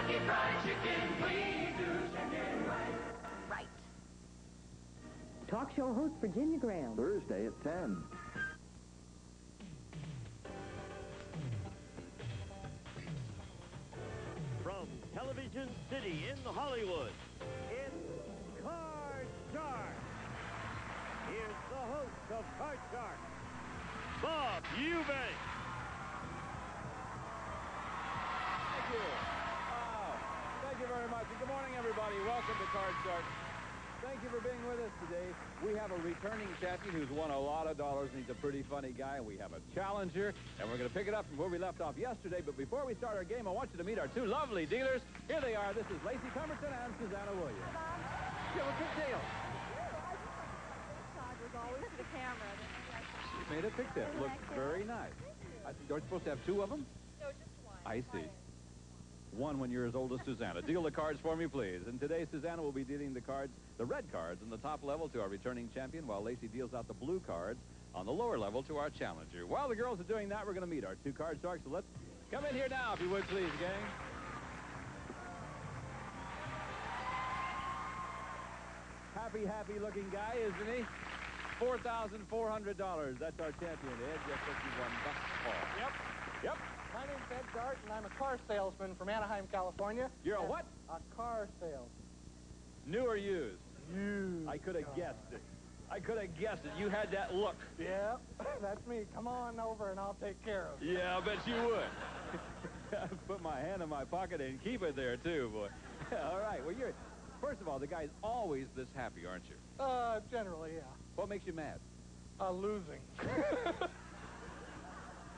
Kentucky Fried Chicken, we do chicken right. Right. Talk show host Virginia Graham. Thursday at 10. From Television City in Hollywood, it's Card Shark. Here's the host of Card Shark, Bob Eubank. Thank you. Thank you very much. And good morning, everybody. Welcome to Card Shark. Thank you for being with us today. We have a returning champion who's won a lot of dollars, and he's a pretty funny guy. And we have a challenger, and we're going to pick it up from where we left off yesterday. But before we start our game, I want you to meet our two lovely dealers. Here they are. This is Lacey Pemberton and Susanna Williams. You have a pigtail. Always the camera. She made a pigtail. Looks very nice. Aren't you supposed to have two of them? No, just one. I see. One when you're as old as Susanna. Deal the cards for me, please. And today, Susanna will be dealing the cards, the red cards, on the top level to our returning champion, while Lacey deals out the blue cards on the lower level to our challenger. While the girls are doing that, we're going to meet our two card sharks. So let's come in here now, if you would, please, gang. Happy-looking guy, isn't he? $4,400. That's our champion, Ed. Just what you won bucks. Yep. My name's Ed Dart, and I'm a car salesman from Anaheim, California. You're a what? A car salesman. New or used? Used. I could have guessed it. I could have guessed it. You had that look. Yeah, that's me. Come on over, and I'll take care of it. Yeah, I bet you would. Put my hand in my pocket and keep it there, too, boy. All right. Well, first of all, the guy's always this happy, aren't you? Generally, yeah. What makes you mad? Losing.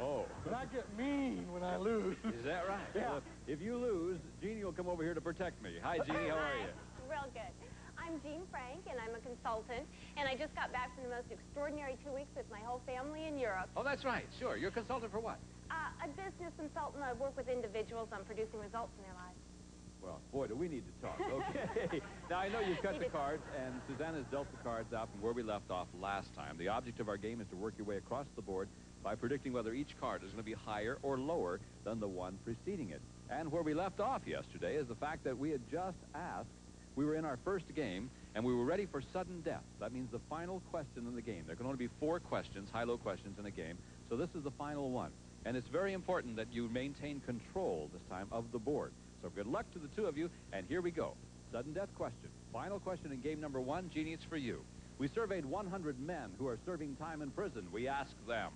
Oh. And I get mean when I lose. Is that right? Yeah. Well, if you lose, Jeannie will come over here to protect me. Hi, Jeannie. How are you? Real good. I'm Jean Frank, and I'm a consultant, and I just got back from the most extraordinary 2 weeks with my whole family in Europe. Oh, that's right. Sure. You're a consultant for what? A business consultant. I work with individuals on producing results in their lives. Well, boy, do we need to talk. Okay. Now, I know you've cut the cards, and Susanna's dealt the cards out from where we left off last time. The object of our game is to work your way across the board by predicting whether each card is going to be higher or lower than the one preceding it. And where we left off yesterday is the fact that we had just asked, we were in our first game, and we were ready for sudden death. That means the final question in the game. There can only be 4 questions, high-low questions in a game, so this is the final one. And it's very important that you maintain control this time of the board. So good luck to the two of you, and here we go. Sudden death question. Final question in game number 1. Jeannie, it's for you. We surveyed 100 men who are serving time in prison. We asked them,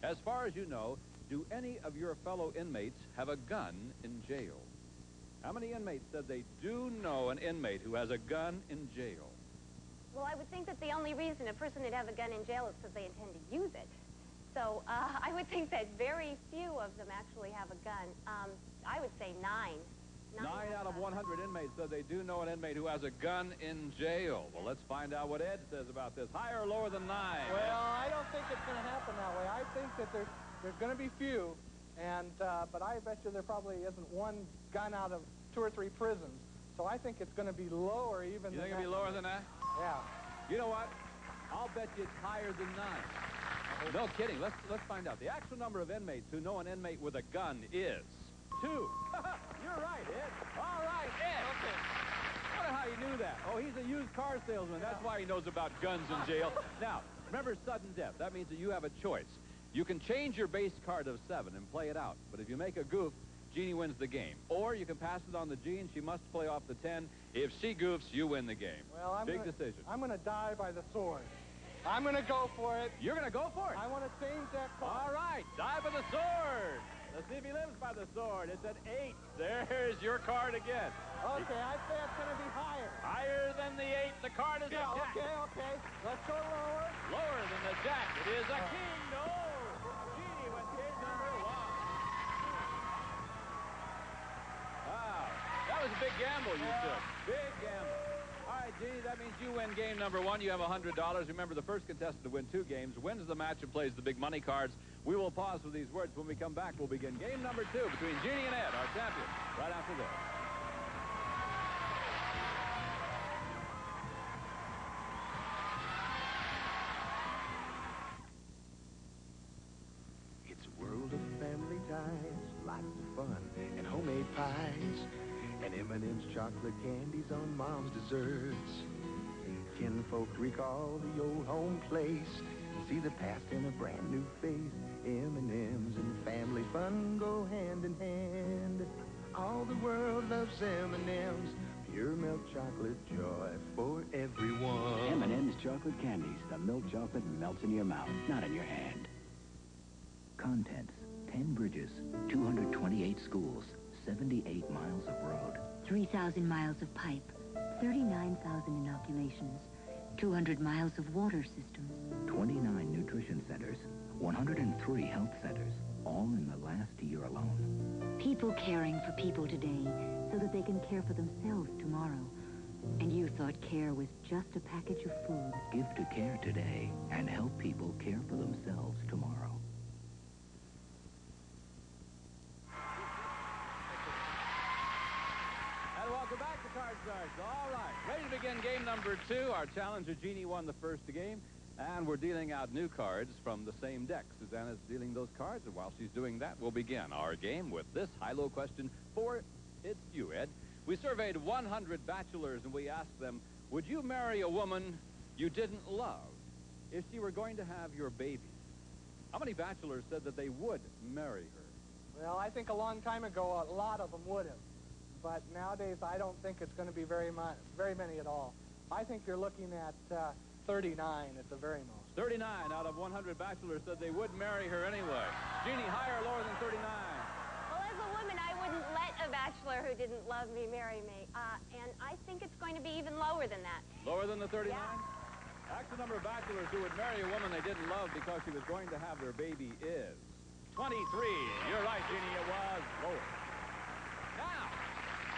as far as you know, do any of your fellow inmates have a gun in jail? How many inmates said they do know an inmate who has a gun in jail? Well, I would think that the only reason a person would have a gun in jail is because they intend to use it. So I would think that very few of them actually have a gun. I would say 9. 9 out of 100 inmates said they do know an inmate who has a gun in jail. Well, let's find out what Ed says about this. Higher or lower than 9? Well, I don't think it's going to happen that way. I think that there's going to be few, and but I bet you there probably isn't one gun out of 2 or 3 prisons. So I think it's going to be lower even You than think it'll be lower than that? Yeah. You know what? I'll bet you it's higher than 9. No kidding. Let's find out. The actual number of inmates who know an inmate with a gun is 2. You're right, Ed. All right, Ed. Okay. I don't know how you knew that. Oh, he's a used car salesman. That's why he knows about guns in jail. Now, remember sudden death. That means that you have a choice. You can change your base card of 7 and play it out. But if you make a goof, Jeannie wins the game. Or you can pass it on to Jean. She must play off the 10. If she goofs, you win the game. Well, Big decision. I'm going to die by the sword. I'm going to go for it. You're going to go for it? I want to change that card. All right. Die by the sword. Let's see if he lives by the sword. It's an 8. There's your card again. Okay, I say it's going to be higher. Higher than the 8. The card is a jack. Okay. Let's go lower. Lower than the jack. It is a king. No. Jeannie went game number 1. Wow. That was a big gamble you took. Big gamble. All right, Jeannie, that means you win game number 1. You have $100. Remember, the first contestant to win 2 games wins the match and plays the big money cards. We will pause for these words. When we come back, we'll begin game number 2 between Jeannie and Ed, our champion, right after this. It's a world of family ties, lots of fun, and homemade pies. and M&M's chocolate candies on Mom's desserts. Kinfolk recall the old home place and see the past in a brand new face. M&M's and family fun go hand in hand. All the world loves M&M's. Pure milk chocolate joy for everyone. M&M's chocolate candies. The milk chocolate melts in your mouth, not in your hand. Contents: 10 bridges, 228 schools, 78 miles of road. 3,000 miles of pipe, 39,000 inoculations, 200 miles of water systems. 29 nutrition centers, 103 health centers, all in the last year alone. People caring for people today so that they can care for themselves tomorrow. And you thought care was just a package of food. Give to care today and help people care for themselves tomorrow. And welcome back to Card Stars. All right, ready to begin game number 2. Our challenger, Jeannie, won the first game. And we're dealing out new cards from the same deck. Susanna's dealing those cards, and while she's doing that, we'll begin our game with this high-low question for it's you, Ed. We surveyed 100 bachelors, and we asked them, would you marry a woman you didn't love if she were going to have your baby? How many bachelors said that they would marry her? Well, I think a long time ago, a lot of them would have. But nowadays, I don't think it's going to be very many at all. I think you're looking at 39 at the very most. 39 out of 100 bachelors said they would marry her anyway. Jeannie, higher or lower than 39? Well, as a woman, I wouldn't let a bachelor who didn't love me marry me. And I think it's going to be even lower than that. Lower than the 39? Yeah. Actual number of bachelors who would marry a woman they didn't love because she was going to have their baby is 23. You're right, Jeannie, it was lower. Now,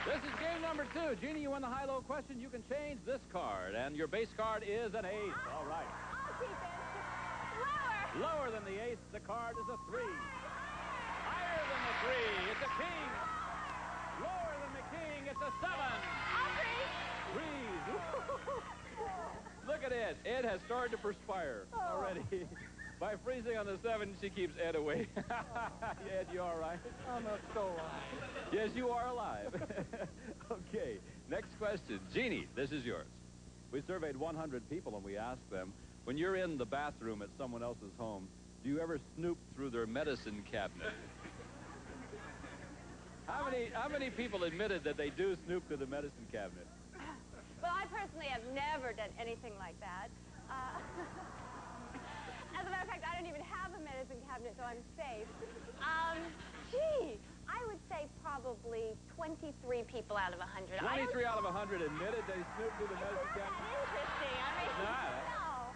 this is game number 2. Jeannie, you won the high-low question. You can change this card, and your base card is an ace. All right. I'll keep it. Lower. Lower than the ace, the card is a 3. Higher than the 3, it's a king. Lower than the king, it's a 7. I'll Threes. Look at Ed. Ed has started to perspire already. By freezing on the 7, she keeps Ed away. Ed, you all right? I'm not so alive. Yes, you are alive. Okay, next question. Jeannie, this is yours. We surveyed 100 people, and we asked them, when you're in the bathroom at someone else's home, do you ever snoop through their medicine cabinet? How many people admitted that they do snoop through the medicine cabinet? Well, I personally have never done anything like that. As a matter of fact, I don't even have a medicine cabinet, so I'm safe. Gee, I would say probably 23 people out of 100. 23 out of 100 admitted they snooped through the medicine cabinet? Interesting. I mean, no.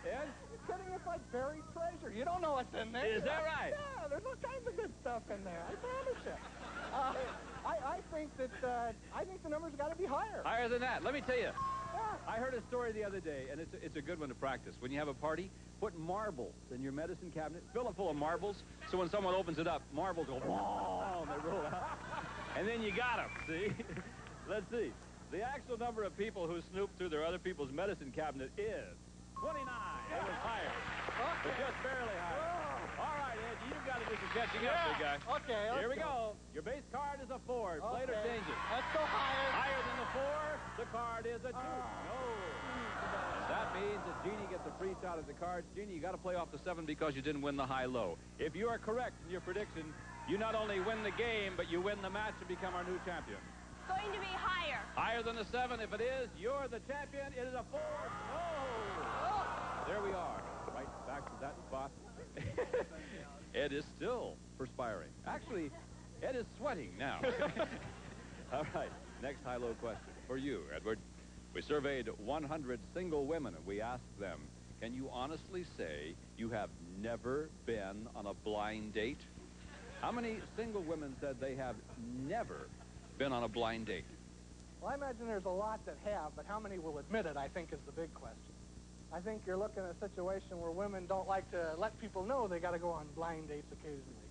Ed? You're kidding, it's like buried treasure. You don't know what's in there. Is that right? Yeah, there's all kinds of good stuff in there. I promise you. I think the numbers got to be higher. Higher than that. Let me tell you. Yeah. I heard a story the other day, and it's a good one to practice. When you have a party, put marbles in your medicine cabinet. Fill it full of marbles, so when someone opens it up, marbles go, whoa, and they roll out. And then you got them, see? Let's see. The actual number of people who snoop through their other people's medicine cabinet is 29. It was higher, but just barely higher. All right, Ed, you've got to do some catching up, big guy. Okay, Here we go. Your base card is a 4. Play it or change it. Let's go higher. Higher than the 4, the card is a 2. No. And that means that Jeannie gets a free shot at the cards. Jeannie, you got to play off the 7 because you didn't win the high-low. If you are correct in your prediction, you not only win the game, but you win the match and become our new champion. Going to be higher. Higher than the 7. If it is, you're the champion. It is a 4. No. There we are. Right back to that spot. Ed is still perspiring. Actually, Ed is sweating now. All right. Next high-low question for you, Edward. We surveyed 100 single women, and we asked them, can you honestly say you have never been on a blind date? How many single women said they have never been on a blind date? Well, I imagine there's a lot that have, but how many will admit it, I think, is the big question. I think you're looking at a situation where women don't like to let people know they got to go on blind dates occasionally.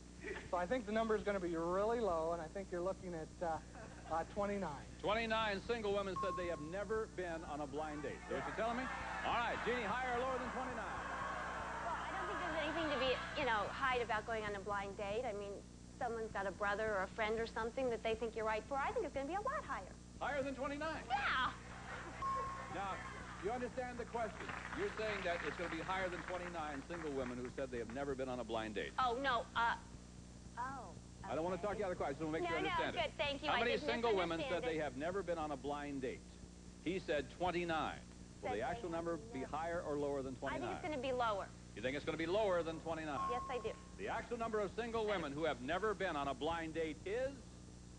So I think the number is going to be really low, and I think you're looking at 29. 29 single women said they have never been on a blind date. So what you telling me? All right, Jeannie, higher or lower than 29? Well, I don't think there's anything to be, hide about going on a blind date. I mean, someone's got a brother or a friend or something that they think you're right for. I think it's going to be a lot higher. Higher than 29? Yeah. Now, you understand the question. You're saying that it's going to be higher than 29 single women who said they have never been on a blind date. Oh, no. Oh. I don't want to talk you out of the question. I want to make sure you understand good. it. Thank you. How many I did single women said misunderstand they have never been on a blind date? He said 29. Will Said the actual they number have be never. higher or lower than I 29? think it's going to be lower. You think it's going to be lower than 29? Yes, I do. The actual number of single women who have never been on a blind date is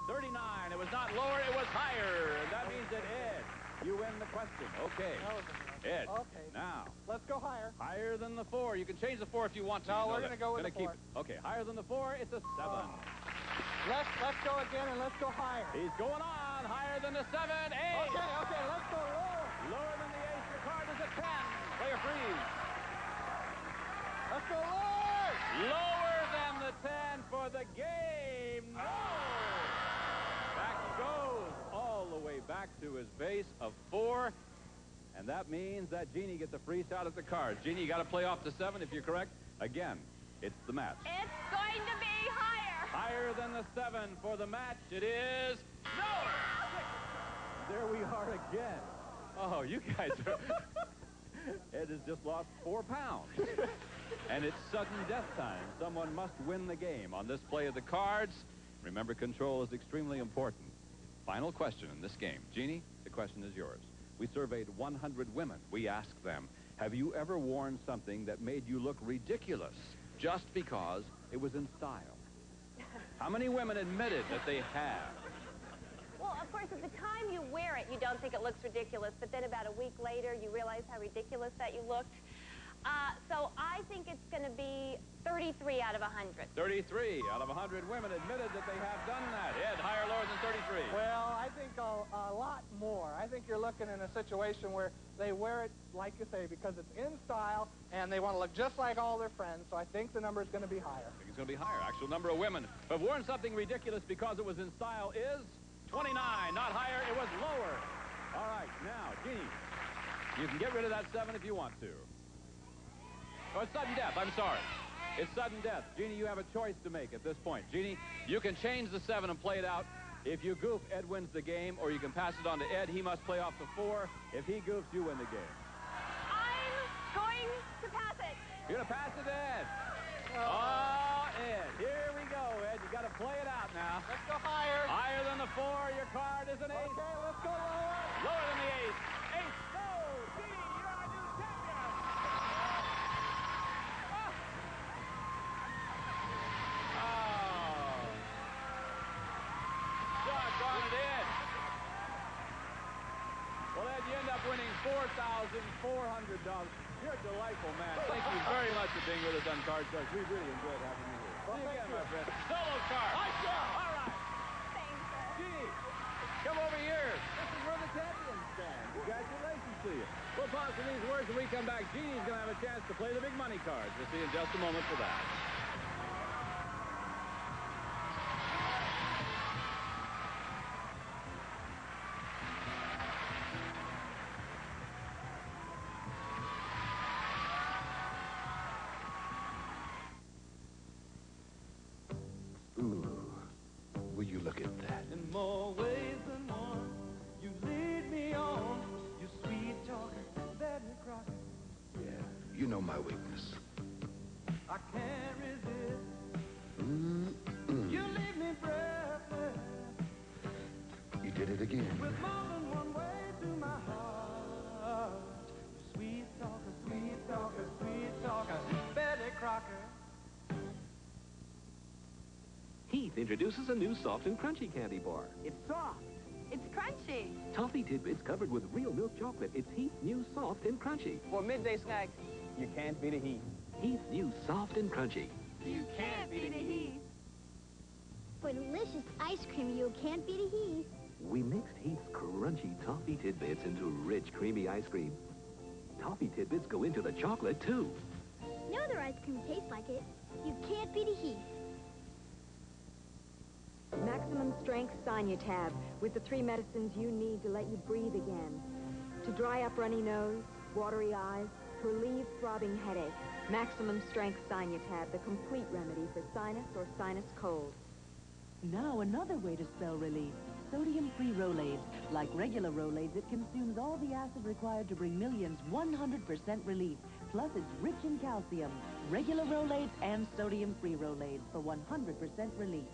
39. It was not lower, it was higher. And that means that Ed, you win the question. Okay. Ed, Okay. now. Let's go higher. Higher than the 4. You can change the 4 if you want to. No, You know we're that. gonna go with Gonna the keep 4. it. Okay, higher than the 4, it's a 7. Let's go again and let's go higher. He's going on. Higher than the 7. 8. Okay, let's go lower. Lower than the ace. Your card is a 10. Player freeze. Let's go lower. Lower than the 10 for the game. No. Back he goes. All the way back to his base of 4. And that means that Jeannie gets a free shot at the cards. Jeannie, you got to play off the 7 if you're correct. Again, it's the match. It's going to be higher. Higher than the 7 for the match. It is no. There we are again. Oh, you guys are... Ed has just lost 4 pounds. And it's sudden death time. Someone must win the game on this play of the cards. Remember, control is extremely important. Final question in this game. Jeannie, the question is yours. We surveyed 100 women. We asked them, have you ever worn something that made you look ridiculous just because it was in style? How many women admitted that they have? Well, of course, at the time you wear it, you don't think it looks ridiculous, but then about a week later, you realize how ridiculous that you looked. So I think it's going to be 33 out of 100. 33 out of 100 women admitted that they have done that. Ed, higher or lower than 33? Well, I think a lot more. I think you're looking in a situation where they wear it, like you say, because it's in style, and they want to look just like all their friends, so I think the number is going to be higher. I think it's going to be higher. Actual number of women who have worn something ridiculous because it was in style is 29. Not higher, it was lower. All right, now, Jeannie, you can get rid of that 7 if you want to. Oh, it's sudden death. I'm sorry. It's sudden death. Jeannie, you have a choice to make at this point. Jeannie, you can change the 7 and play it out. If you goof, Ed wins the game, or you can pass it on to Ed. He must play off the 4. If he goofs, you win the game. I'm going to pass it. You're going to pass it to Ed. Oh, Ed. Here we go, Ed. You got to play it out now. Let's go higher. Higher than the 4. Your card is an 8. Okay, let's go lower. Lower than the 8. 8. No! Jeannie, you're our new champion. Oh. Doggone it, Ed. Well, Ed, you end up winning $4,400. You're a delightful man. Thank you very much for being with us on Card Shark. We really enjoyed having you here. Well, See you thank again, you. my friend. Solo card. All right. Thanks, sir. Gee, come over here. This is where the champions stand. Congratulations to you. We'll pause for these words when we come back. Jeannie's going to have a chance to play the big money cards. We'll see you in just a moment for that. Ooh, will you look at that? In more ways than one, you lead me on. You sweet talker, Betty Crocker. Yeah, you know my weakness. I can't resist. Mm-mm. You leave me breathless. You did it again. With more than one way to my heart. Sweet talker, sweet talker, sweet talker, Betty Crocker. Heath introduces a new soft and crunchy candy bar. It's soft. It's crunchy. Toffee tidbits covered with real milk chocolate. It's Heath's new soft and crunchy. For a midday snack, you can't beat a Heath. Heath's new soft and crunchy. You can't beat a Heath. For delicious ice cream, you can't beat a Heath. We mixed Heath's crunchy toffee tidbits into rich, creamy ice cream. Toffee tidbits go into the chocolate, too. No other ice cream tastes like it. You can't beat a Heath. Maximum Strength Soniatab with the 3 medicines you need to let you breathe again. To dry up runny nose, watery eyes, to relieve throbbing headache. Maximum Strength Soniatab, the complete remedy for sinus or sinus cold. Now another way to spell relief. sodium-free Rolaids. Like regular Rolaids, it consumes all the acid required to bring millions 100% relief. Plus, it's rich in calcium. Regular Rolaids and sodium-free Rolaids for 100% relief.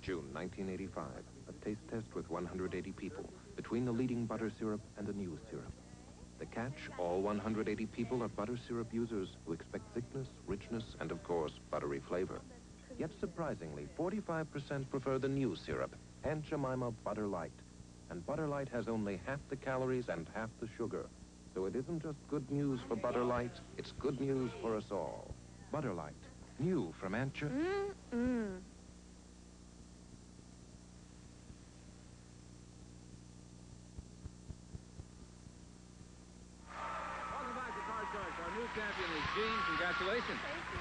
June 1985, a taste test with 180 people between the leading butter syrup and a new syrup. The catch, all 180 people are butter syrup users who expect thickness, richness, and of course, buttery flavor. Yet surprisingly, 45% prefer the new syrup, Aunt Jemima Butter Light. And Butter Light has only half the calories and half the sugar. So it isn't just good news for Butter Light, it's good news for us all. Butter Light, new from Aunt Jemima. Welcome back to Card Shark. Our new champion is Jean. Congratulations. Thank you.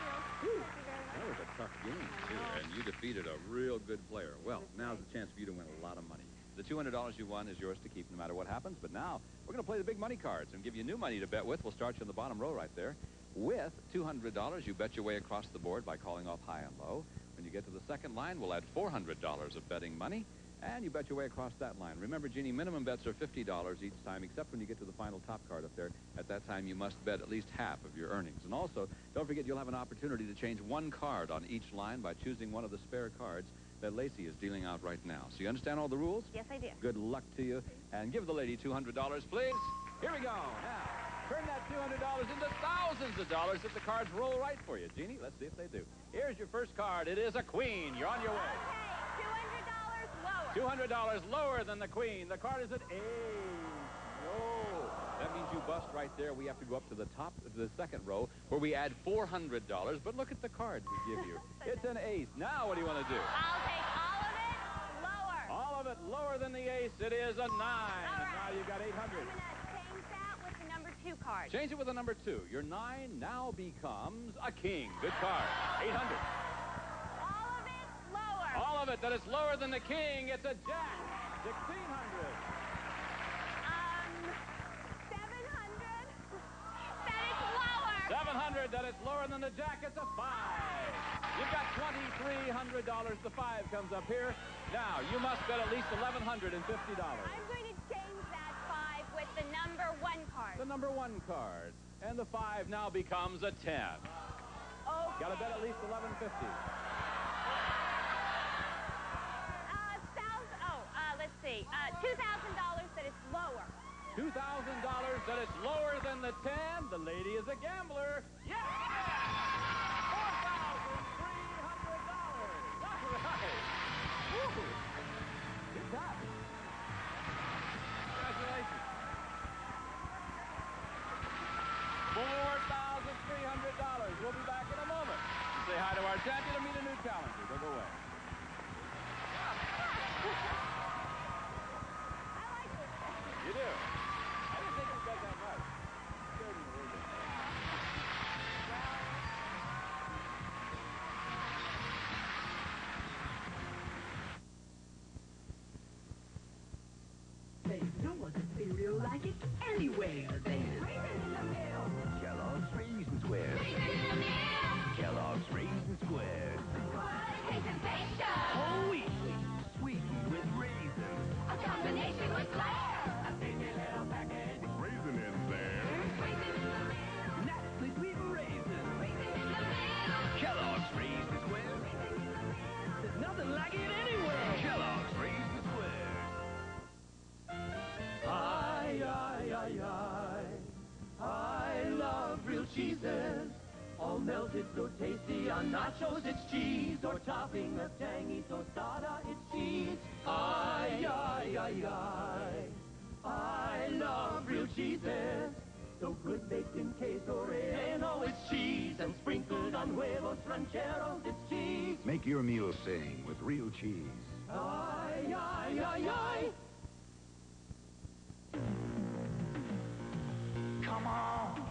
That was a tough game, too, and you defeated a real good player. Well, now's the chance for you to win a lot of money. The $200 you won is yours to keep no matter what happens, but now we're going to play the big money cards and give you new money to bet with. We'll start you on the bottom row right there. With $200, you bet your way across the board by calling off high and low. When you get to the second line, we'll add $400 of betting money, and you bet your way across that line. Remember, Jeannie, minimum bets are $50 each time, except when you get to the final top card up there. At that time, you must bet at least half of your earnings. And also, don't forget you'll have an opportunity to change one card on each line by choosing one of the spare cards that Lacey is dealing out right now. So you understand all the rules? Yes, I do. Good luck to you. And give the lady $200, please. Here we go. Now, turn that $200 into thousands of dollars if the cards roll right for you. Jeannie, let's see if they do. Here's your first card. It is a queen. You're on your way. Okay, $200 lower. $200 lower than the queen. The card is an ace. No. That means you bust right there. We have to go up to the top of the second row where we add $400. But look at the cards we give you. It's an ace. Now what do you want to do? I'll take all of it lower. All of it lower than the ace. It is a 9. Right. And now you got $800. I'm going to change that with the number 2 card. Change it with the number 2. Your 9 now becomes a king. Good card. 800. All of it lower. All of it that is lower than the king. It's a jack. 1,600. 700, that is lower than the jack. It's a 5. You've got $2,300. The 5 comes up here. Now, you must bet at least $1,150. I'm going to change that 5 with the number 1 card. The number 1 card. And the 5 now becomes a 10. Okay. Got to bet at least $1,150. Let's see. $2,000 that it's lower. $2,000 that it's lower than the 10. The lady is a gambler. Yes! $4,300. All right. Woo. Good job. Congratulations. $4,300. We'll be back in a moment. Say hi to our champion and meet a new challenger. Don't go away. You do. I didn't think you bet that much. Scared me a little bit. There's no other cereal like it anywhere. There's Raisin in the Middle. Kellogg's Raisin Squares. Kellogg's Raisin Squares. Oh, easy. Sweetened with raisins. A combination with flair. Raisin in there. Naturally sweet raisins. Kellogg's Raisin Squares. There's nothing like it anywhere. Kellogg's Raisin Squares. I love real cheeses. All melted so tasty on nachos, it's cheese. Or topping a tangy tostada, it's cheese. I love real cheeses. So good baked in queso relleno, it's cheese. And sprinkled on huevos rancheros, it's cheese. Make your meal sing with real cheese. Come on.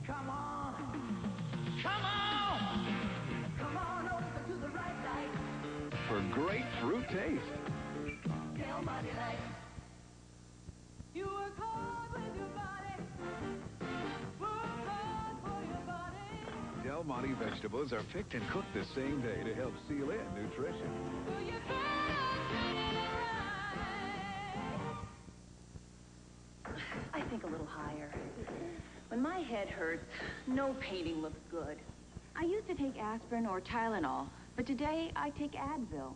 Come on. Come on. Come on over to the right side. For great fruit taste. Del Monte Light. You work hard with your body. Work hard for your body. Del Monte vegetables are picked and cooked the same day to help seal in nutrition. So you better my head hurts, no painting looks good. I used to take aspirin or Tylenol, but today I take Advil.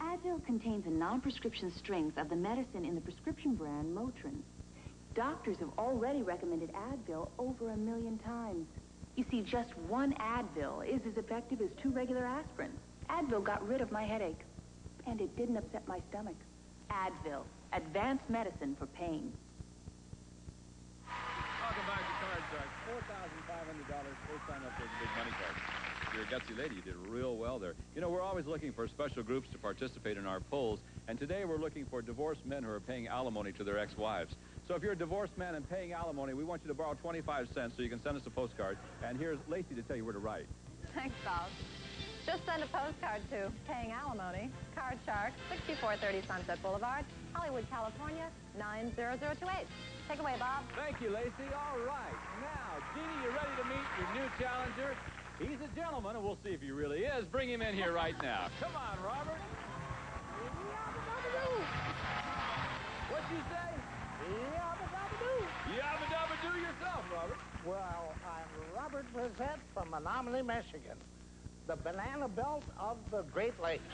Advil contains a non-prescription strength of the medicine in the prescription brand Motrin. Doctors have already recommended Advil over 1 million times. You see, just one Advil is as effective as 2 regular aspirins. Advil got rid of my headache, and it didn't upset my stomach. Advil, advanced medicine for pain. Welcome back to Card Shark. $4,500 first time up with a big money card. You're a gutsy lady. You did real well there. You know, we're always looking for special groups to participate in our polls, and today we're looking for divorced men who are paying alimony to their ex-wives. So if you're a divorced man and paying alimony, we want you to borrow 25 cents so you can send us a postcard. And here's Lacey to tell you where to write. Thanks, Bob. Just send a postcard to Paying Alimony, Card Shark, 6430 Sunset Boulevard, Hollywood, California, 90028. Take away, Bob. Thank you, Lacey. All right. Now, Jeannie, you ready to meet your new challenger? He's a gentleman, and we'll see if he really is. Bring him in here right now. Come on, Robert. What'd you say? Yabba-dabba-doo. Yabba-dabba-doo yourself, Robert. Well, I'm Robert Brissett from Menominee, Michigan. The banana belt of the Great Lakes.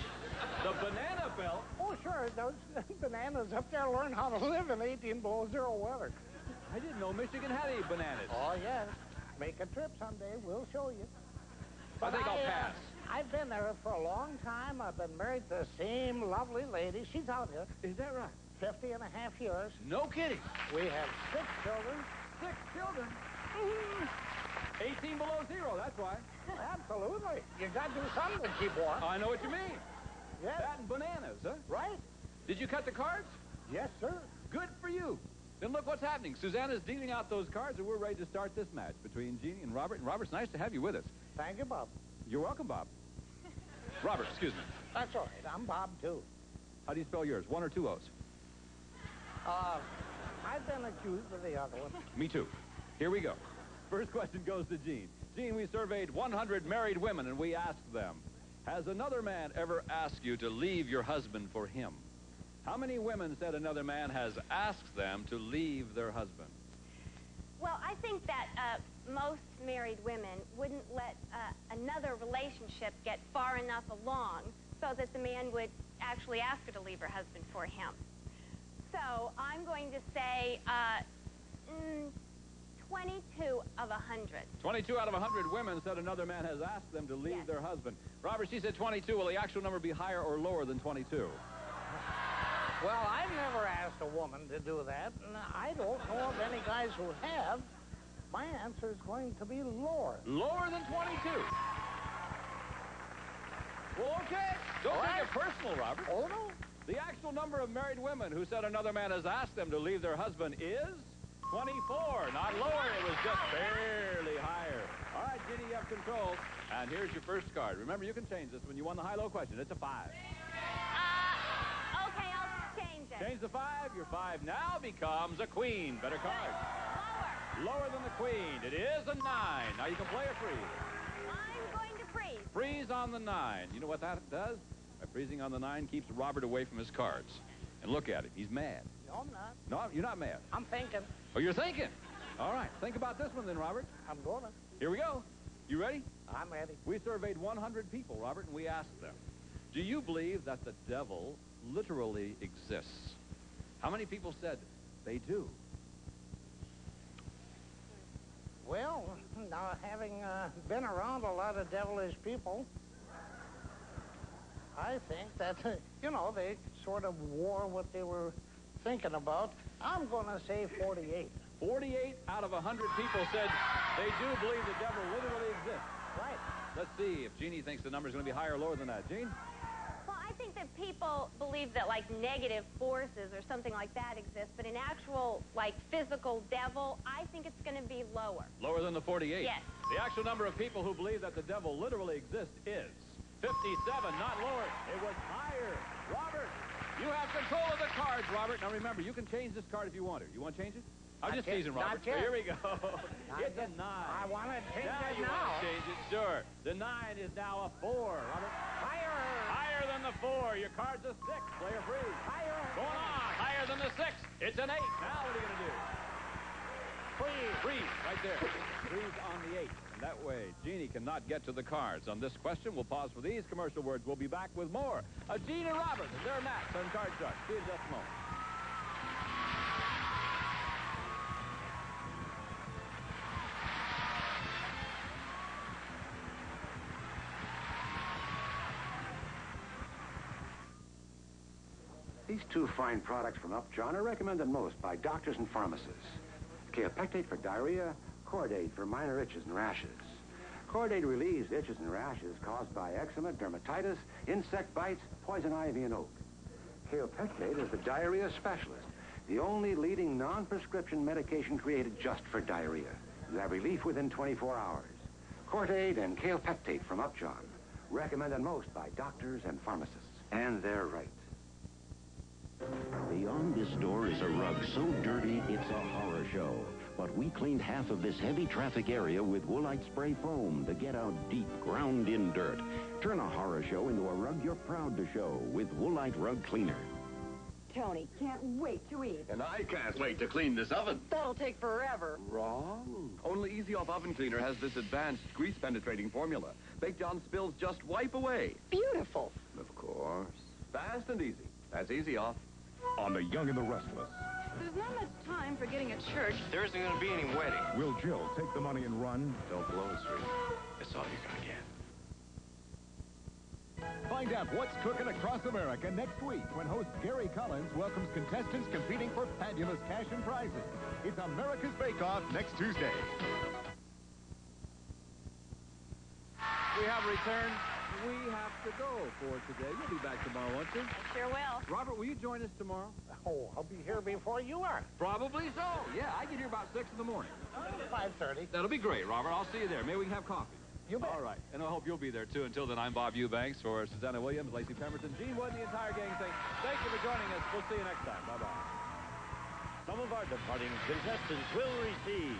The banana belt? Oh, sure. Those bananas up there learn how to live in 18 below zero weather. I didn't know Michigan had any bananas. Oh, yes. Make a trip someday. We'll show you. I think I'll pass. I've been there for a long time. I've been married to the same lovely lady. She's out here. Is that right? 50 and a half years. No kidding. We have 6 children. 6 children? 18 below zero, that's why. Absolutely. You got to do something to keep warm. I know what you mean. Yes. That and bananas, huh? Right. Did you cut the cards? Yes, sir. Good for you. Then look what's happening. Susanna's dealing out those cards, and we're ready to start this match between Jeannie and Robert. And Robert's nice to have you with us. Thank you, Bob. You're welcome, Bob. Robert, excuse me. That's all right. I'm Bob, too. How do you spell yours? 1 or 2 O's? I've been accused of the other one. Me too. Here we go. First question goes to Jean. Jean, we surveyed 100 married women, and we asked them, has another man ever asked you to leave your husband for him? How many women said another man has asked them to leave their husband? Well, I think that most married women wouldn't let another relationship get far enough along so that the man would actually ask her to leave her husband for him. So I'm going to say 22 of 100. 22 out of 100 women said another man has asked them to leave their husband. Robert, she said 22. Will the actual number be higher or lower than 22? Well, I've never asked a woman to do that, and I don't know of any guys who have. My answer is going to be lower. Lower than 22? Well, okay. Don't take it personal, Robert. Oh, no. The actual number of married women who said another man has asked them to leave their husband is 24. Not lower. It was just barely higher. All right, Ginny, you have control. And here's your first card. Remember, you can change this when you won the high-low question. It's a 5. Okay, I'll change it. Change the 5. Your 5 now becomes a queen. Better card. Lower. Lower than the queen. It is a 9. Now you can play a freeze. I'm going to freeze. Freeze on the 9. You know what that does? By freezing on the 9 keeps Robert away from his cards. And look at him. He's mad. No, I'm not. No, you're not mad. I'm thinking. Oh, you're thinking. All right. Think about this one then, Robert. I'm going to. Here we go. You ready? I'm ready. We surveyed 100 people, Robert, and we asked them, do you believe that the devil literally exists? How many people said they do? Well, now, having been around a lot of devilish people, I think that, you know, they sort of wore what they were thinking about. I'm going to say 48. 48 out of 100 people said they do believe the devil literally exists. Right. Let's see if Jeannie thinks the number's going to be higher or lower than that. Jean? Well, I think that people believe that, like, negative forces or something like that exist, but an actual, like, physical devil, I think it's going to be lower. Lower than the 48? Yes. The actual number of people who believe that the devil literally exists is 57, not lower. It was higher. Robert, you have control of the cards, Robert. Now, remember, you can change this card if you want to. You want to change it? I'm just teasing, Robert. Here we go. It's a 9. I want to change it you now. want to change it? Sure. The 9 is now a 4, Robert. Higher. Higher than the 4. Your card's a 6. Play a freeze. Higher. Going on. Higher than the 6. It's an 8. Now what are you going to do? Freeze. Freeze, right there. Freeze on the 8. And that way, Jeannie cannot get to the cards. On this question, we'll pause for these commercial words. We'll be back with more of Gene and Robert and their match on Card Shark. See you in just a moment. These two fine products from Upjohn are recommended most by doctors and pharmacists. Kaopectate for diarrhea, Cordate for minor itches and rashes. Cordate relieves itches and rashes caused by eczema, dermatitis, insect bites, poison ivy, and oak. Kaopectate is the diarrhea specialist, the only leading non-prescription medication created just for diarrhea. You have relief within 24 hours. Cordate and Kaopectate from Upjohn, recommended most by doctors and pharmacists. And they're right. Beyond this door is a rug so dirty it's a horror show. But we cleaned half of this heavy traffic area with Woolite spray foam to get out deep, ground-in dirt. Turn a horror show into a rug you're proud to show with Woolite Rug Cleaner. Tony, can't wait to eat. And I can't wait to clean this oven. That'll take forever. Wrong. Only Easy Off Oven Cleaner has this advanced grease-penetrating formula. Baked on spills just wipe away. Beautiful. Of course. Fast and easy. That's Easy Off. On The Young and the Restless. There's not much time for getting at church. There isn't going to be any wedding. Will Jill take the money and run? Don't blow it, sweetie. That's all you're going to get. Find out what's cooking across America next week when host Gary Collins welcomes contestants competing for fabulous cash and prizes. It's America's Bake Off next Tuesday. We have returned. We have to go for today. You'll be back tomorrow, won't you? I sure will. Robert, will you join us tomorrow? Oh, I'll be here before you are. Probably so. Yeah, I get here about 6 in the morning. 5:30. That'll be great, Robert. I'll see you there. Maybe we can have coffee. You bet. All right. And I hope you'll be there, too. Until then, I'm Bob Eubanks for Susanna Williams, Lacey Pemberton, Gene Wood, and the entire gang saying thank you for joining us. We'll see you next time. Bye-bye. Some of our departing contestants will receive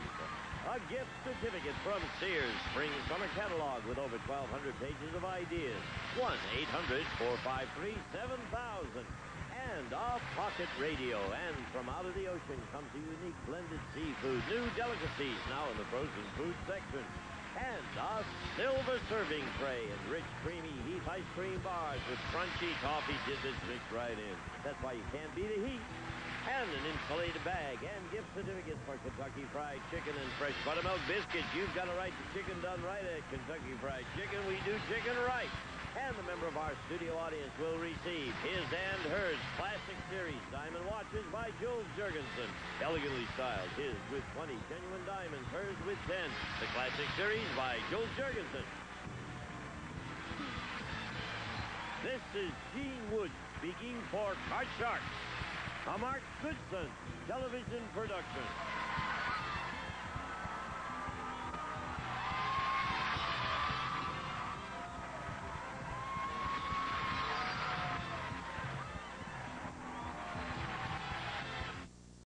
a gift certificate from Sears Spring Summer Catalog with over 1,200 pages of ideas. 1-800-453-7000. And a pocket radio. And from out of the ocean comes a unique blended seafood. New delicacies now in the frozen food section. And a silver serving tray and rich, creamy Heath ice cream bars with crunchy toffee tidbits mixed right in. That's why you can't beat a Heath. And an insulated bag and gift certificates for Kentucky Fried Chicken and fresh buttermilk biscuits. You've got a right to chicken done right at Kentucky Fried Chicken. We do chicken right. And the member of our studio audience will receive his and hers Classic Series diamond watches by Jules Jurgensen. Elegantly styled, his with 20 genuine diamonds, hers with 10. The Classic Series by Jules Jurgensen. This is Gene Wood speaking for Card Shark, a Mark Goodson television production.